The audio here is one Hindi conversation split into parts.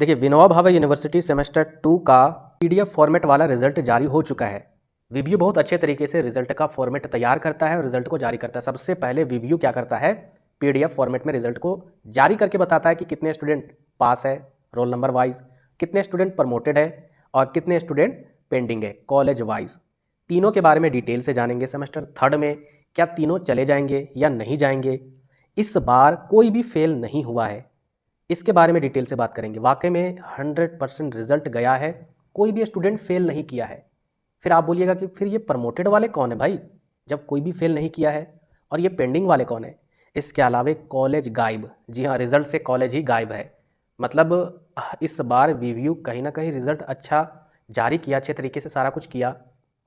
देखिए, विनोबा भावे यूनिवर्सिटी सेमेस्टर 2 का पीडीएफ फॉर्मेट वाला रिजल्ट जारी हो चुका है। वीबीयू बहुत अच्छे तरीके से रिजल्ट का फॉर्मेट तैयार करता है और रिजल्ट को जारी करता है। सबसे पहले वीबीयू क्या करता है, पीडीएफ फॉर्मेट में रिजल्ट को जारी करके बताता है कि कितने स्टूडेंट पास है रोल नंबर वाइज, कितने स्टूडेंट प्रमोटेड है और कितने स्टूडेंट पेंडिंग है कॉलेज वाइज। तीनों के बारे में डिटेल से जानेंगे। सेमेस्टर 3 में क्या तीनों चले जाएंगे या नहीं जाएंगे, इस बार कोई भी फेल नहीं हुआ है, इसके बारे में डिटेल से बात करेंगे। वाकई में 100% रिजल्ट गया है, कोई भी स्टूडेंट फेल नहीं किया है। फिर आप बोलिएगा कि फिर ये प्रमोटेड वाले कौन है भाई, जब कोई भी फेल नहीं किया है, और ये पेंडिंग वाले कौन है। इसके अलावा कॉलेज गायब, जी हाँ, रिजल्ट से कॉलेज ही गायब है। मतलब इस बार वीवीयू कहीं ना कहीं रिजल्ट अच्छा जारी किया, अच्छे तरीके से सारा कुछ किया,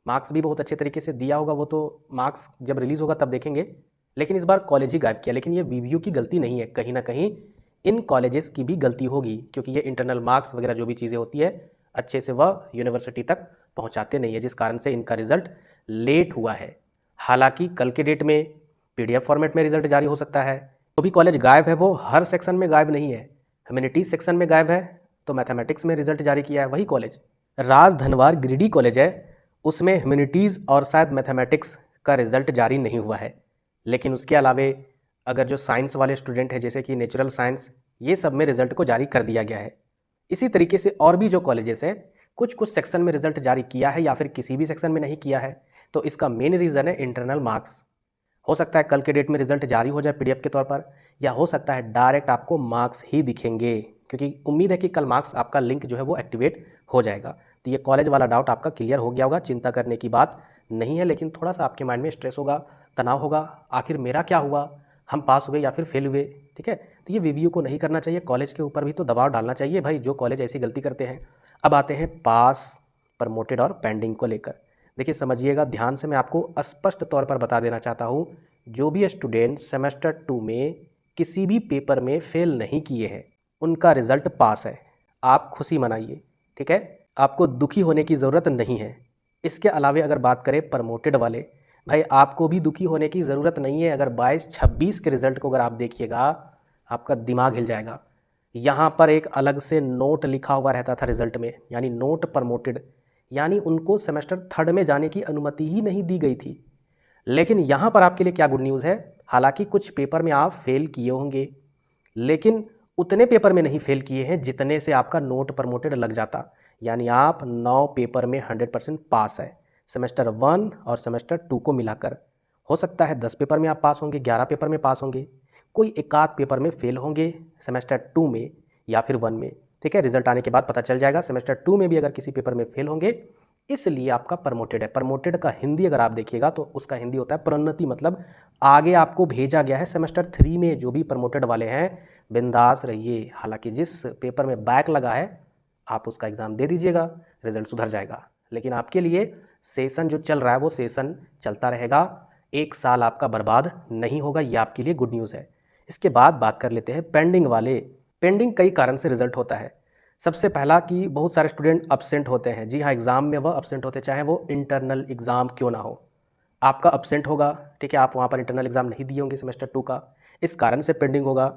मार्क्स भी बहुत अच्छे तरीके से दिया होगा, वो तो मार्क्स जब रिलीज़ होगा तब देखेंगे। लेकिन इस बार कॉलेज ही गायब किया। लेकिन ये वीवीयू की गलती नहीं है, कहीं ना कहीं इन कॉलेजेस की भी गलती होगी, क्योंकि ये इंटरनल मार्क्स वगैरह जो भी चीज़ें होती है अच्छे से वह यूनिवर्सिटी तक पहुंचाते नहीं है, जिस कारण से इनका रिजल्ट लेट हुआ है। हालांकि कल के डेट में पीडीएफ फॉर्मेट में रिजल्ट जारी हो सकता है। तो भी कॉलेज गायब है, वो हर सेक्शन में गायब नहीं है। ह्यूमैनिटीज सेक्शन में गायब है, तो मैथमेटिक्स में रिजल्ट जारी किया है वही कॉलेज। राज धनवार गिरिडीह कॉलेज है, उसमें ह्यूमैनिटीज़ और शायद मैथमेटिक्स का रिजल्ट जारी नहीं हुआ है। लेकिन उसके अलावे अगर जो साइंस वाले स्टूडेंट हैं, जैसे कि नेचुरल साइंस, ये सब में रिजल्ट को जारी कर दिया गया है। इसी तरीके से और भी जो कॉलेजेस हैं, कुछ कुछ सेक्शन में रिजल्ट जारी किया है या फिर किसी भी सेक्शन में नहीं किया है। तो इसका मेन रीज़न है इंटरनल मार्क्स। हो सकता है कल के डेट में रिजल्ट जारी हो जाए पीडीएफ के तौर पर, या हो सकता है डायरेक्ट आपको मार्क्स ही दिखेंगे, क्योंकि उम्मीद है कि कल मार्क्स आपका लिंक जो है वो एक्टिवेट हो जाएगा। तो ये कॉलेज वाला डाउट आपका क्लियर हो गया होगा, चिंता करने की बात नहीं है। लेकिन थोड़ा सा आपके माइंड में स्ट्रेस होगा, तनाव होगा, आखिर मेरा क्या हुआ, हम पास हुए या फिर फेल हुए, ठीक है। तो ये वीवीयू को नहीं करना चाहिए, कॉलेज के ऊपर भी तो दबाव डालना चाहिए भाई, जो कॉलेज ऐसी गलती करते हैं। अब आते हैं पास, प्रमोटेड और पेंडिंग को लेकर। देखिए समझिएगा ध्यान से, मैं आपको स्पष्ट तौर पर बता देना चाहता हूँ, जो भी स्टूडेंट सेमेस्टर 2 में किसी भी पेपर में फेल नहीं किए हैं, उनका रिजल्ट पास है। आप खुशी मनाइए, ठीक है, आपको दुखी होने की ज़रूरत नहीं है। इसके अलावे अगर बात करें प्रमोटेड वाले, भाई आपको भी दुखी होने की ज़रूरत नहीं है। अगर 22-26 के रिज़ल्ट को अगर आप देखिएगा, आपका दिमाग हिल जाएगा। यहाँ पर एक अलग से नोट लिखा हुआ रहता था रिज़ल्ट में, यानी नोट प्रमोटेड, यानी उनको सेमेस्टर 3 में जाने की अनुमति ही नहीं दी गई थी। लेकिन यहाँ पर आपके लिए क्या गुड न्यूज़ है, हालांकि कुछ पेपर में आप फेल किए होंगे, लेकिन उतने पेपर में नहीं फेल किए हैं जितने से आपका नोट प्रमोटेड लग जाता। यानी आप 9 पेपर में 100% पास है, सेमेस्टर 1 और सेमेस्टर 2 को मिलाकर। हो सकता है 10 पेपर में आप पास होंगे, 11 पेपर में पास होंगे, कोई एक आध पेपर में फेल होंगे सेमेस्टर 2 में या फिर 1 में, ठीक है। रिजल्ट आने के बाद पता चल जाएगा। सेमेस्टर 2 में भी अगर किसी पेपर में फेल होंगे, इसलिए आपका प्रमोटेड है। प्रमोटेड का हिंदी अगर आप देखिएगा तो उसका हिंदी होता है प्रोन्नति, मतलब आगे आपको भेजा गया है सेमेस्टर 3 में। जो भी प्रमोटेड वाले हैं बिंदास रहिए, हालांकि जिस पेपर में बैक लगा है आप उसका एग्ज़ाम दे दीजिएगा, रिजल्ट सुधर जाएगा। लेकिन आपके लिए सेशन जो चल रहा है वो सेशन चलता रहेगा, एक साल आपका बर्बाद नहीं होगा, ये आपके लिए गुड न्यूज़ है। इसके बाद बात कर लेते हैं पेंडिंग वाले। पेंडिंग कई कारण से रिजल्ट होता है। सबसे पहला कि बहुत सारे स्टूडेंट अब्सेंट होते हैं। जी हाँ, एग्ज़ाम में वह अब्सेंट होते, चाहे वो इंटरनल एग्ज़ाम क्यों ना हो, आपका अब्सेंट होगा, ठीक है, आप वहाँ पर इंटरनल एग्ज़ाम नहीं दिए होंगे सेमेस्टर 2 का, इस कारण से पेंडिंग होगा।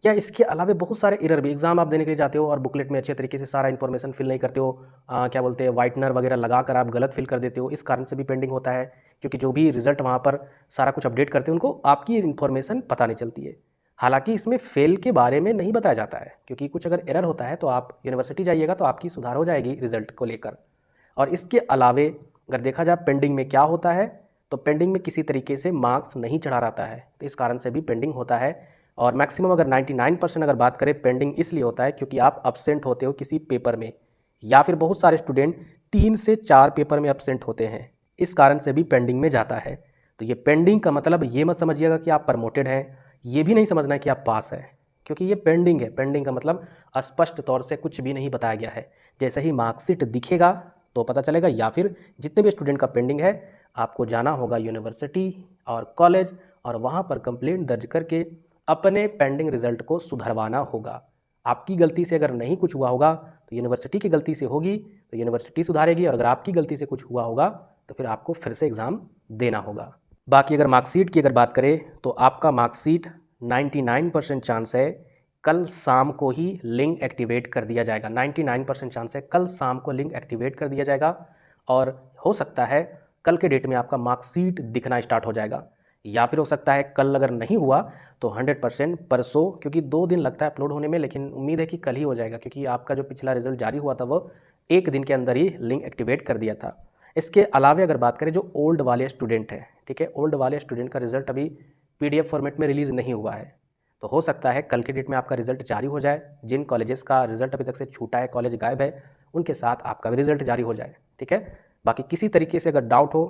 या इसके अलावा बहुत सारे एरर भी, एग्ज़ाम आप देने के लिए जाते हो और बुकलेट में अच्छे तरीके से सारा इन्फॉर्मेशन फिल नहीं करते हो, क्या बोलते हैं, वाइटनर वगैरह लगा कर आप गलत फिल कर देते हो, इस कारण से भी पेंडिंग होता है। क्योंकि जो भी रिजल्ट वहाँ पर सारा कुछ अपडेट करते हैं, उनको आपकी इन्फॉर्मेशन पता नहीं चलती है। हालांकि इसमें फेल के बारे में नहीं बताया जाता है, क्योंकि कुछ अगर एरर होता है तो आप यूनिवर्सिटी जाइएगा तो आपकी सुधार हो जाएगी रिजल्ट को लेकर। और इसके अलावे अगर देखा जाए पेंडिंग में क्या होता है, तो पेंडिंग में किसी तरीके से मार्क्स नहीं चढ़ा रहता है, तो इस कारण से भी पेंडिंग होता है। और मैक्सिमम अगर 99% अगर बात करें, पेंडिंग इसलिए होता है क्योंकि आप अब्सेंट होते हो किसी पेपर में, या फिर बहुत सारे स्टूडेंट 3 से 4 पेपर में अब्सेंट होते हैं, इस कारण से भी पेंडिंग में जाता है। तो ये पेंडिंग का मतलब ये मत समझिएगा कि आप प्रमोटेड हैं, ये भी नहीं समझना है कि आप पास है, क्योंकि ये पेंडिंग है। पेंडिंग का मतलब स्पष्ट तौर से कुछ भी नहीं बताया गया है। जैसे ही मार्कशीट दिखेगा तो पता चलेगा, या फिर जितने भी स्टूडेंट का पेंडिंग है आपको जाना होगा यूनिवर्सिटी और कॉलेज, और वहाँ पर कंप्लेंट दर्ज करके अपने पेंडिंग रिजल्ट को सुधरवाना होगा। आपकी गलती से अगर नहीं कुछ हुआ होगा तो यूनिवर्सिटी की गलती से होगी, तो यूनिवर्सिटी सुधारेगी, और अगर आपकी गलती से कुछ हुआ होगा तो फिर आपको फिर से एग्ज़ाम देना होगा। बाकी अगर मार्कशीट की अगर बात करें तो आपका मार्कशीट 99% चांस है कल शाम को ही लिंक एक्टिवेट कर दिया जाएगा। 99% चांस है कल शाम को लिंक एक्टिवेट कर दिया जाएगा और हो सकता है कल के डेट में आपका मार्कशीट दिखना स्टार्ट हो जाएगा, या फिर हो सकता है कल अगर नहीं हुआ तो 100% परसों, क्योंकि 2 दिन लगता है अपलोड होने में, लेकिन उम्मीद है कि कल ही हो जाएगा क्योंकि आपका जो पिछला रिजल्ट जारी हुआ था वो 1 दिन के अंदर ही लिंक एक्टिवेट कर दिया था। इसके अलावा अगर बात करें जो ओल्ड वाले स्टूडेंट हैं, ठीक है, ओल्ड वाले स्टूडेंट का रिजल्ट अभी PDF फॉर्मेट में रिलीज़ नहीं हुआ है, तो हो सकता है कल के डेट में आपका रिजल्ट जारी हो जाए। जिन कॉलेजेस का रिजल्ट अभी तक से छूटा है, कॉलेज गायब है, उनके साथ आपका भी रिजल्ट जारी हो जाए, ठीक है। बाकी किसी तरीके से अगर डाउट हो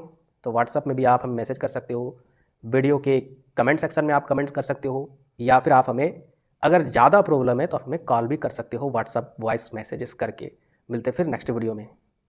तो व्हाट्सअप में भी आप हमें मैसेज कर सकते हो, वीडियो के कमेंट सेक्शन में आप कमेंट कर सकते हो, या फिर आप हमें अगर ज़्यादा प्रॉब्लम है तो आप हमें कॉल भी कर सकते हो व्हाट्सअप वॉइस मैसेजेस करके। मिलते फिर नेक्स्ट वीडियो में।